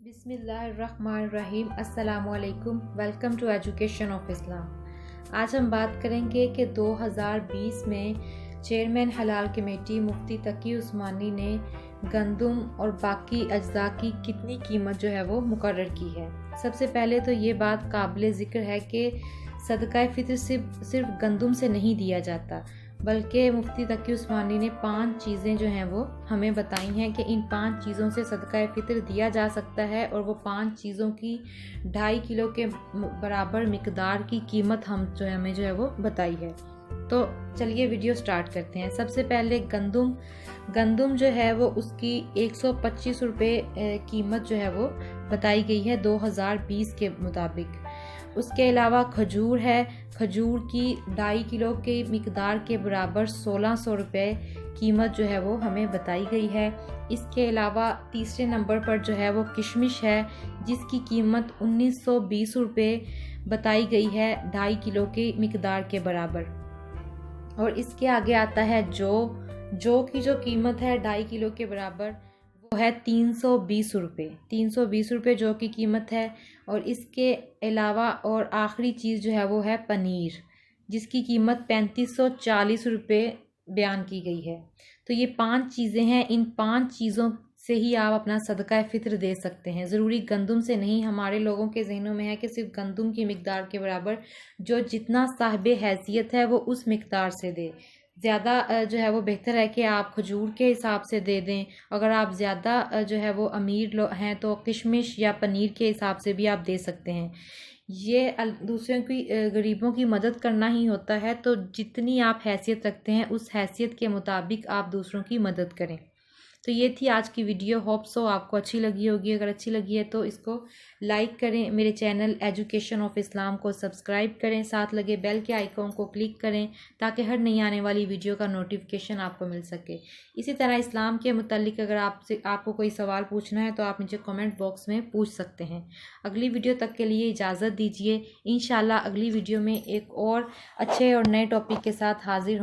बिस्मिल्लाहिर्रहमानिर्रहीम। अस्सलामुअलैकुम। Welcome to education of Islam. आज हम बात करेंगे कि 2020 में चेयरमैन हलाल कमेटी मुफ्ती तकी उस्मानी ने गंदम और बाकी अज्जा की कितनी कीमत जो है वो मुकर्रर की है। सबसे पहले तो ये बात काबिल ज़िक्र है कि सदका फ़ितर सिर्फ गंदम से नहीं दिया जाता, बल्कि मुफ्ती तकी उस्मानी ने 5 चीज़ें जो हैं वो हमें बताई हैं कि इन 5 चीज़ों से सदका फ़ितर दिया जा सकता है, और वो 5 चीज़ों की 2.5 किलो के बराबर मिकदार की कीमत हमें जो है वो बताई है। तो चलिए वीडियो स्टार्ट करते हैं। सबसे पहले गंदम जो है वो उसकी 125 रुपये कीमत जो है वो बताई गई है 2020 के मुताबिक। उसके अलावा खजूर है, खजूर की 2.5 किलो के मिकदार के बराबर 1600 रुपये कीमत जो है वो हमें बताई गई है। इसके अलावा तीसरे नंबर पर जो है वो किशमिश है, जिसकी कीमत 1920 रुपये बताई गई है 2.5 किलो के मिकदार के बराबर। और इसके आगे आता है जौ की जो कीमत है 2.5 किलो के बराबर वो है 320 रुपये। 320 रुपये जौ की कीमत है। और इसके अलावा और आखिरी चीज़ जो है वो है पनीर, जिसकी कीमत 3540 रुपये बयान की गई है। तो ये 5 चीज़ें हैं। इन 5 चीज़ों से ही आप अपना सदका फ़ितर दे सकते हैं, ज़रूरी गंदम से नहीं। हमारे लोगों के जहनों में है कि सिर्फ गंदम की मिकदार के बराबर जो जितना साहिब हैसियत है वो उस मिकदार से दे। ज़्यादा जो है वो बेहतर है कि आप खजूर के हिसाब से दे दें। अगर आप ज़्यादा जो है वो अमीर हैं तो किशमिश या पनीर के हिसाब से भी आप दे सकते हैं। ये दूसरों की गरीबों की मदद करना ही होता है। तो जितनी आप हैसियत रखते हैं उस हैसियत के मुताबिक आप दूसरों की मदद करें। तो ये थी आज की वीडियो। होप सो आपको अच्छी लगी होगी। अगर अच्छी लगी है तो इसको लाइक करें, मेरे चैनल एजुकेशन ऑफ इस्लाम को सब्सक्राइब करें, साथ लगे बेल के आइकॉन को क्लिक करें ताकि हर नई आने वाली वीडियो का नोटिफिकेशन आपको मिल सके। इसी तरह इस्लाम के मुतालिक अगर आपको कोई सवाल पूछना है तो आप मुझे कमेंट बॉक्स में पूछ सकते हैं। अगली वीडियो तक के लिए इजाज़त दीजिए। इंशाल्लाह अगली वीडियो में एक और अच्छे और नए टॉपिक के साथ हाजिर